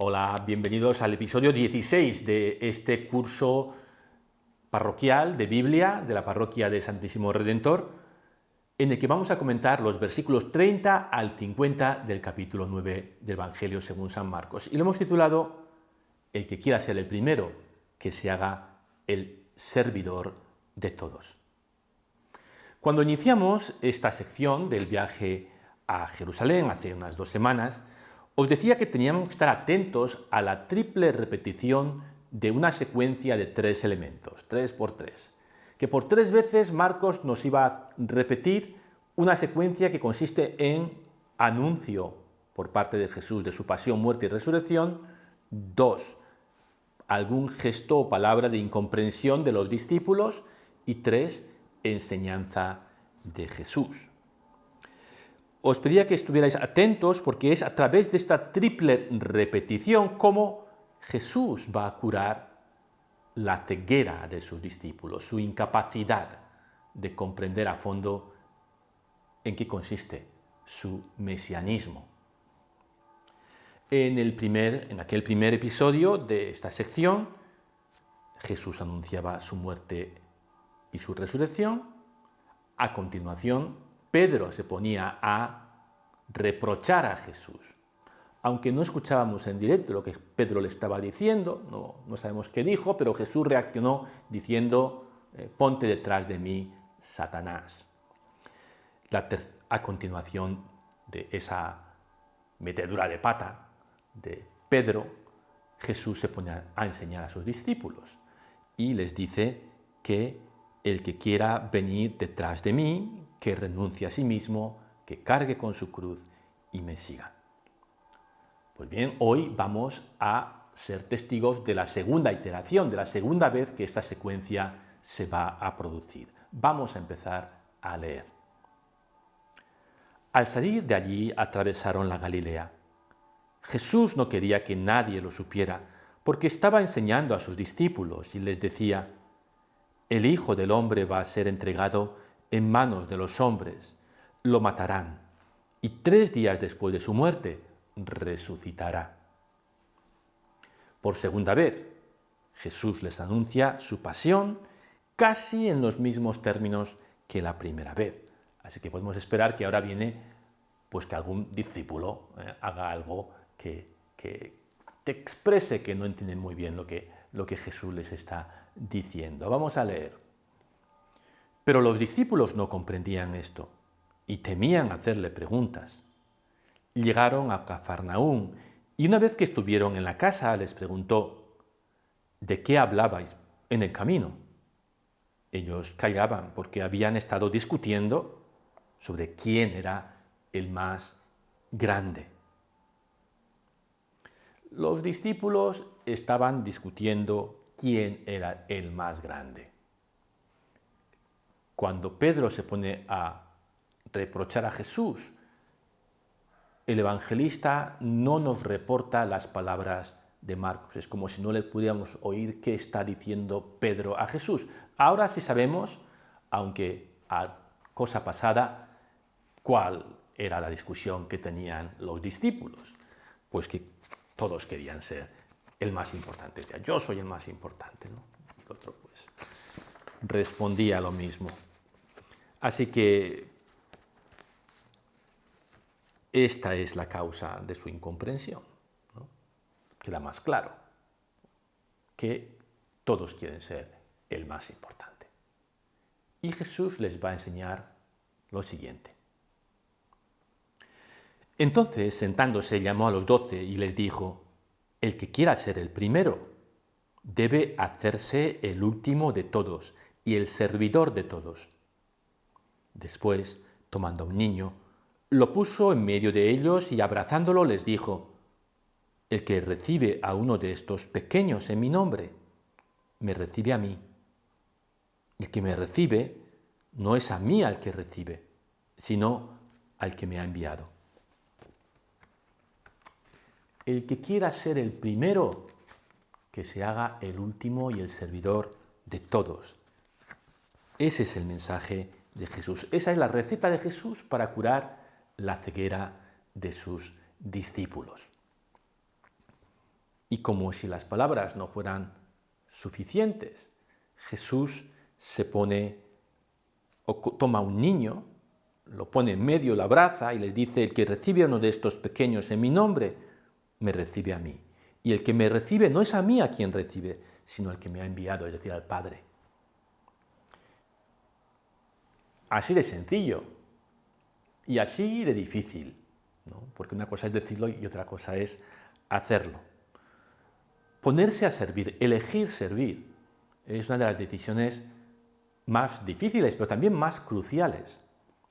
Hola, bienvenidos al episodio 16 de este curso parroquial de Biblia de la Parroquia de Santísimo Redentor, en el que vamos a comentar los versículos 30 al 50 del capítulo 9 del Evangelio según San Marcos. Y lo hemos titulado El que quiera ser el primero, que se haga el servidor de todos. Cuando iniciamos esta sección del viaje a Jerusalén hace unas 2 semanas, os decía que teníamos que estar atentos a la triple repetición de una secuencia de 3 elementos, 3 por 3, que por 3 veces Marcos nos iba a repetir una secuencia que consiste en anuncio por parte de Jesús de su pasión, muerte y resurrección. 2, algún gesto o palabra de incomprensión de los discípulos. Y 3, enseñanza de Jesús. Os pedía que estuvierais atentos porque es a través de esta triple repetición como Jesús va a curar la ceguera de sus discípulos, su incapacidad de comprender a fondo en qué consiste su mesianismo. En aquel primer episodio de esta sección, Jesús anunciaba su muerte y su resurrección. A continuación, Pedro se ponía a reprochar a Jesús. Aunque no escuchábamos en directo lo que Pedro le estaba diciendo, no sabemos qué dijo, pero Jesús reaccionó diciendo, ponte detrás de mí, Satanás. A continuación de esa metedura de pata de Pedro, Jesús se pone a enseñar a sus discípulos y les dice que el que quiera venir detrás de mí, que renuncie a sí mismo, que cargue con su cruz y me siga. Pues bien, hoy vamos a ser testigos de la segunda iteración, de la segunda vez que esta secuencia se va a producir. Vamos a empezar a leer. Al salir de allí atravesaron la Galilea. Jesús no quería que nadie lo supiera, porque estaba enseñando a sus discípulos y les decía: el Hijo del Hombre va a ser entregado en manos de los hombres, lo matarán, y 3 días después de su muerte resucitará. Por segunda vez, Jesús les anuncia su pasión casi en los mismos términos que la primera vez. Así que podemos esperar que ahora viene, pues que algún discípulo haga algo que exprese que no entiende muy bien lo que Jesús les está diciendo. Vamos a leer. Pero los discípulos no comprendían esto y temían hacerle preguntas. Llegaron a Cafarnaúm y una vez que estuvieron en la casa les preguntó: ¿de qué hablabais en el camino? Ellos callaban porque habían estado discutiendo sobre quién era el más grande. Los discípulos estaban discutiendo quién era el más grande. Cuando Pedro se pone a reprochar a Jesús, el evangelista no nos reporta las palabras de Marcos. Es como si no le pudiéramos oír qué está diciendo Pedro a Jesús. Ahora sí sabemos, aunque a cosa pasada, cuál era la discusión que tenían los discípulos. Pues que todos querían ser el más importante. Yo soy el más importante, ¿no? Y el otro pues respondía lo mismo. Así que esta es la causa de su incomprensión, ¿no? Queda más claro que todos quieren ser el más importante. Y Jesús les va a enseñar lo siguiente. Entonces, sentándose, llamó a los 12 y les dijo: el que quiera ser el primero debe hacerse el último de todos y el servidor de todos. Después, tomando a un niño, lo puso en medio de ellos y abrazándolo les dijo: el que recibe a uno de estos pequeños en mi nombre, me recibe a mí. El que me recibe no es a mí al que recibe, sino al que me ha enviado. El que quiera ser el primero, que se haga el último y el servidor de todos. Ese es el mensaje de Jesús. Esa es la receta de Jesús para curar la ceguera de sus discípulos. Y como si las palabras no fueran suficientes, Jesús se pone o toma un niño, lo pone en medio, lo abraza y les dice: el que recibe a uno de estos pequeños en mi nombre, me recibe a mí. Y el que me recibe no es a mí a quien recibe, sino al que me ha enviado, es decir, al Padre. Así de sencillo y así de difícil, ¿no? Porque una cosa es decirlo y otra cosa es hacerlo. Ponerse a servir, elegir servir, es una de las decisiones más difíciles, pero también más cruciales,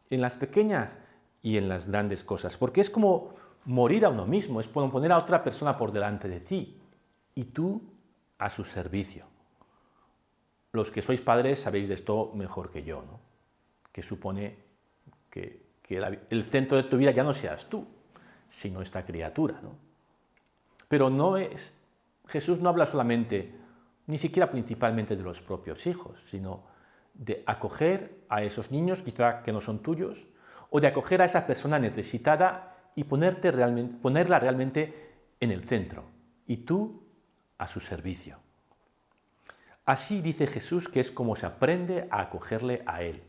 en las pequeñas y en las grandes cosas, porque es como morir a uno mismo, es como poner a otra persona por delante de ti y tú a su servicio. Los que sois padres sabéis de esto mejor que yo, ¿no? Que supone que el centro de tu vida ya no seas tú, sino esta criatura, ¿no? Pero Jesús no habla solamente, ni siquiera principalmente de los propios hijos, sino de acoger a esos niños, quizá que no son tuyos, o de acoger a esa persona necesitada y ponerla realmente en el centro, y tú a su servicio. Así dice Jesús que es como se aprende a acogerle a Él,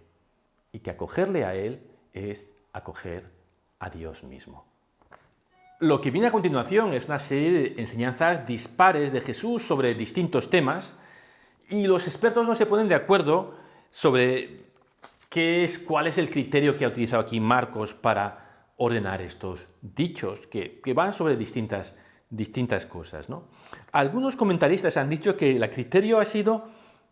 y que acogerle a Él es acoger a Dios mismo. Lo que viene a continuación es una serie de enseñanzas dispares de Jesús sobre distintos temas, y los expertos no se ponen de acuerdo sobre cuál es el criterio que ha utilizado aquí Marcos para ordenar estos dichos, que van sobre distintas cosas, ¿no? Algunos comentaristas han dicho que el criterio ha sido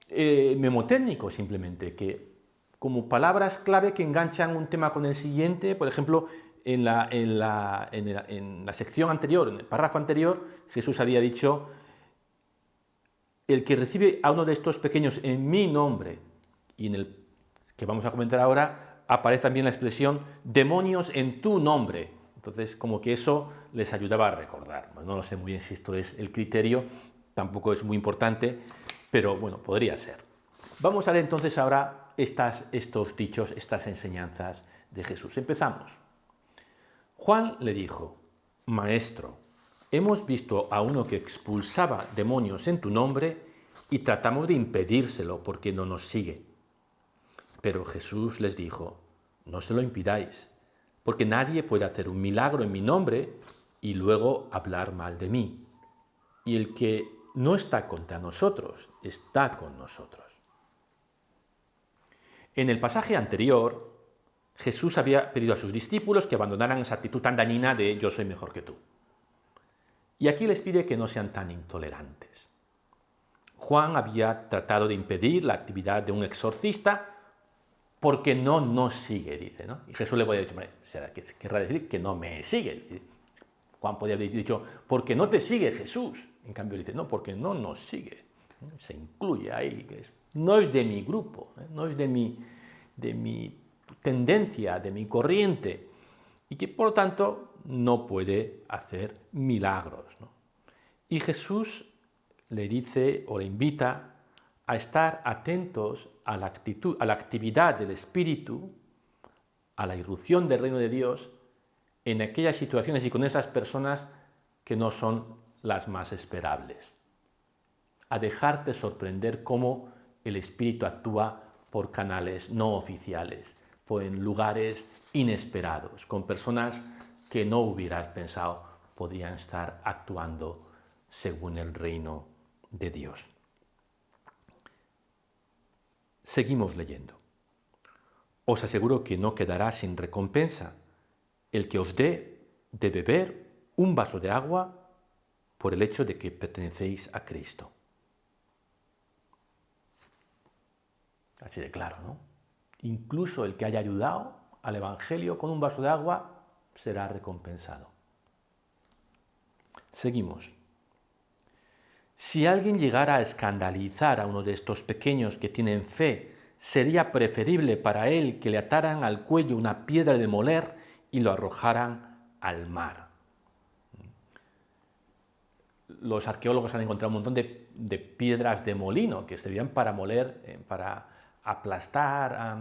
memotécnico, simplemente, que como palabras clave que enganchan un tema con el siguiente. Por ejemplo, en la sección anterior, en el párrafo anterior, Jesús había dicho: el que recibe a uno de estos pequeños en mi nombre, y en el que vamos a comentar ahora aparece también la expresión demonios en tu nombre. Entonces, como que eso les ayudaba a recordar. No lo sé muy bien si esto es el criterio, tampoco es muy importante, pero bueno, podría ser. Vamos a ver entonces ahora estos dichos, estas enseñanzas de Jesús. Empezamos. Juan le dijo: Maestro, hemos visto a uno que expulsaba demonios en tu nombre y tratamos de impedírselo porque no nos sigue. Pero Jesús les dijo: no se lo impidáis, porque nadie puede hacer un milagro en mi nombre y luego hablar mal de mí. Y el que no está contra nosotros, está con nosotros. En el pasaje anterior, Jesús había pedido a sus discípulos que abandonaran esa actitud tan dañina de yo soy mejor que tú. Y aquí les pide que no sean tan intolerantes. Juan había tratado de impedir la actividad de un exorcista porque no nos sigue, dice, ¿no? Y Jesús le podía decir: querrá decir que no me sigue. Es decir, Juan podía haber dicho: porque no te sigue Jesús. En cambio dice: no, porque no nos sigue. Se incluye ahí, no es de mi grupo, no es de mi tendencia, de mi corriente, y que por lo tanto no puede hacer milagros, ¿no? Y Jesús le dice o le invita a estar atentos a la actividad del Espíritu, a la irrupción del reino de Dios en aquellas situaciones y con esas personas que no son las más esperables. A dejarte sorprender cómo el Espíritu actúa por canales no oficiales, en lugares inesperados, con personas que no hubieras pensado podrían estar actuando según el reino de Dios. Seguimos leyendo. Os aseguro que no quedará sin recompensa el que os dé de beber un vaso de agua por el hecho de que pertenecéis a Cristo. Así de claro, ¿no? Incluso el que haya ayudado al Evangelio con un vaso de agua será recompensado. Seguimos. Si alguien llegara a escandalizar a uno de estos pequeños que tienen fe, sería preferible para él que le ataran al cuello una piedra de moler y lo arrojaran al mar. Los arqueólogos han encontrado un montón de piedras de molino que servían para moler, para aplastar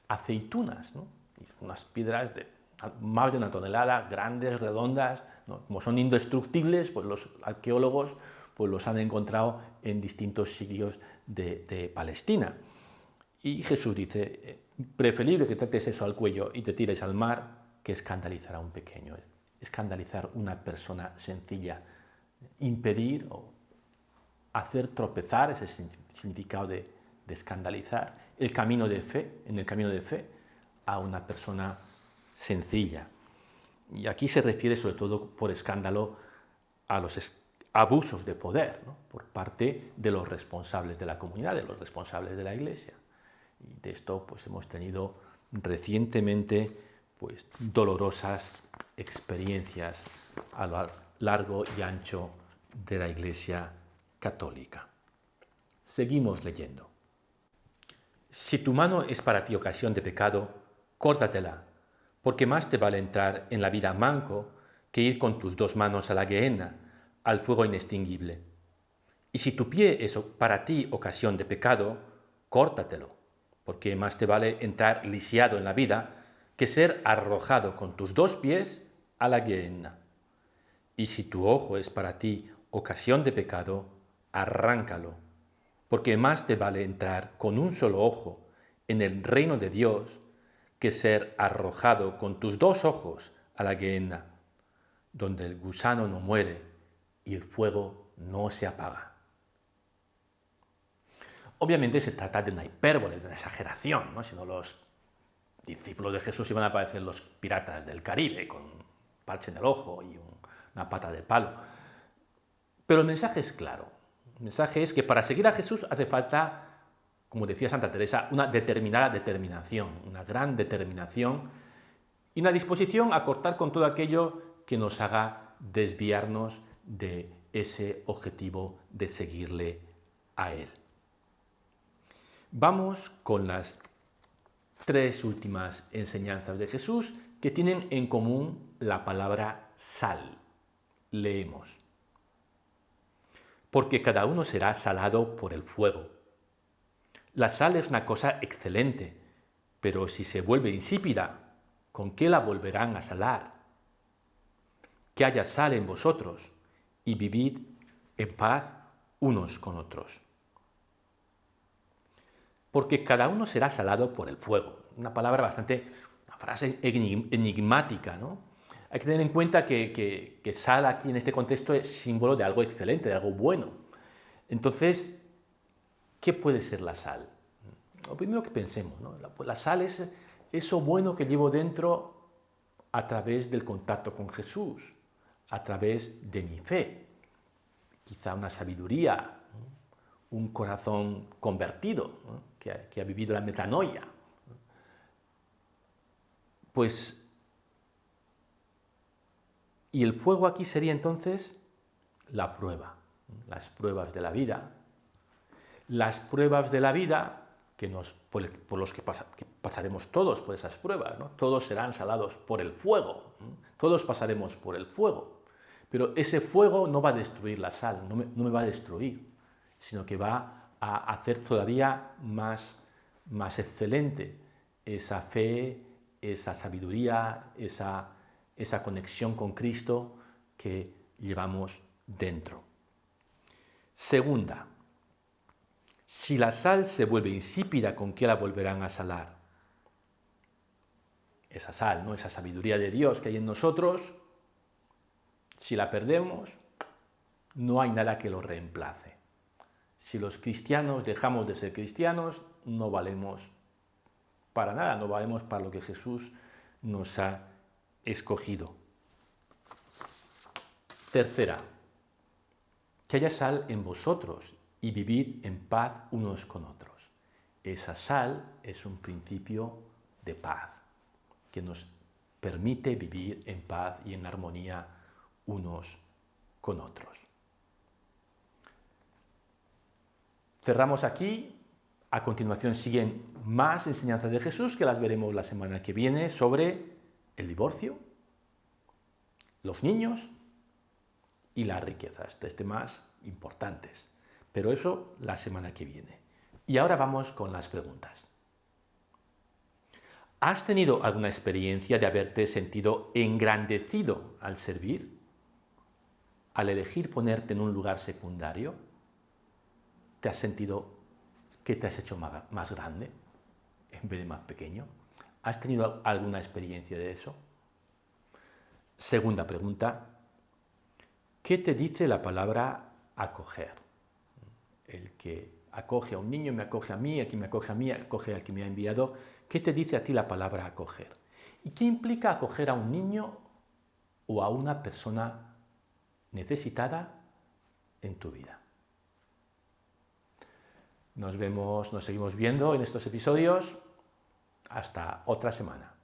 aceitunas, ¿no? Y unas piedras más de una tonelada, grandes, redondas, ¿no? Como son indestructibles, pues los arqueólogos pues los han encontrado en distintos sitios de Palestina. Y Jesús dice, preferible que trates eso al cuello y te tires al mar que escandalizar a un pequeño, escandalizar a una persona sencilla, impedir o hacer tropezar, ese significado de escandalizar, el camino de fe, en el camino de fe, a una persona sencilla. Y aquí se refiere sobre todo por escándalo a los abusos de poder, ¿no? Por parte de los responsables de la comunidad, de los responsables de la Iglesia. Y de esto pues hemos tenido recientemente pues dolorosas experiencias a lo largo y ancho de la Iglesia católica. Seguimos leyendo. Si tu mano es para ti ocasión de pecado, córtatela, porque más te vale entrar en la vida manco que ir con tus dos manos a la gehenna, al fuego inextinguible. Y si tu pie es para ti ocasión de pecado, córtatelo, porque más te vale entrar lisiado en la vida que ser arrojado con tus dos pies a la gehenna. Y si tu ojo es para ti ocasión de pecado, arráncalo, porque más te vale entrar con un solo ojo en el reino de Dios que ser arrojado con tus dos ojos a la gehenna, donde el gusano no muere y el fuego no se apaga. Obviamente se trata de una hipérbole, de una exageración, ¿no? Si no, los discípulos de Jesús iban a parecer los piratas del Caribe, con parche en el ojo y una pata de palo. Pero el mensaje es claro. El mensaje es que para seguir a Jesús hace falta, como decía Santa Teresa, una determinada determinación, una gran determinación y una disposición a cortar con todo aquello que nos haga desviarnos de ese objetivo de seguirle a Él. Vamos con las tres últimas enseñanzas de Jesús que tienen en común la palabra sal. Leemos. Porque cada uno será salado por el fuego. La sal es una cosa excelente, pero si se vuelve insípida, ¿con qué la volverán a salar? Que haya sal en vosotros y vivid en paz unos con otros. Porque cada uno será salado por el fuego. Una frase enigmática, ¿no? Hay que tener en cuenta que sal aquí en este contexto es símbolo de algo excelente, de algo bueno. Entonces, ¿qué puede ser la sal? Lo primero que pensemos, ¿no? La sal es eso bueno que llevo dentro a través del contacto con Jesús, a través de mi fe. Quizá una sabiduría, ¿no? Un corazón convertido, ¿no? que ha vivido la metanoia. Pues, y el fuego aquí sería entonces la prueba, las pruebas de la vida. Las pruebas de la vida por los que pasaremos todos por esas pruebas, ¿no? Todos serán salados por el fuego, ¿no? Todos pasaremos por el fuego. Pero ese fuego no va a destruir la sal, no me va a destruir, sino que va a hacer todavía más excelente esa fe, esa sabiduría, esa conexión con Cristo que llevamos dentro. Segunda, si la sal se vuelve insípida, ¿con qué la volverán a salar? Esa sal, ¿no? Esa sabiduría de Dios que hay en nosotros, si la perdemos, no hay nada que lo reemplace. Si los cristianos dejamos de ser cristianos, no valemos para nada, no valemos para lo que Jesús nos ha escogido. Tercera, que haya sal en vosotros y vivid en paz unos con otros. Esa sal es un principio de paz que nos permite vivir en paz y en armonía unos con otros. Cerramos aquí. A continuación siguen más enseñanzas de Jesús que las veremos la semana que viene sobre el divorcio, los niños y las riquezas, tres temas importantes. Pero eso la semana que viene. Y ahora vamos con las preguntas. ¿Has tenido alguna experiencia de haberte sentido engrandecido al servir? Al elegir ponerte en un lugar secundario, ¿te has sentido que te has hecho más grande en vez de más pequeño? ¿Has tenido alguna experiencia de eso? Segunda pregunta, ¿qué te dice la palabra acoger? El que acoge a un niño, me acoge a mí, a quien me acoge a mí, acoge al que me ha enviado. ¿Qué te dice a ti la palabra acoger? ¿Y qué implica acoger a un niño o a una persona necesitada en tu vida? Nos seguimos viendo en estos episodios. Hasta otra semana.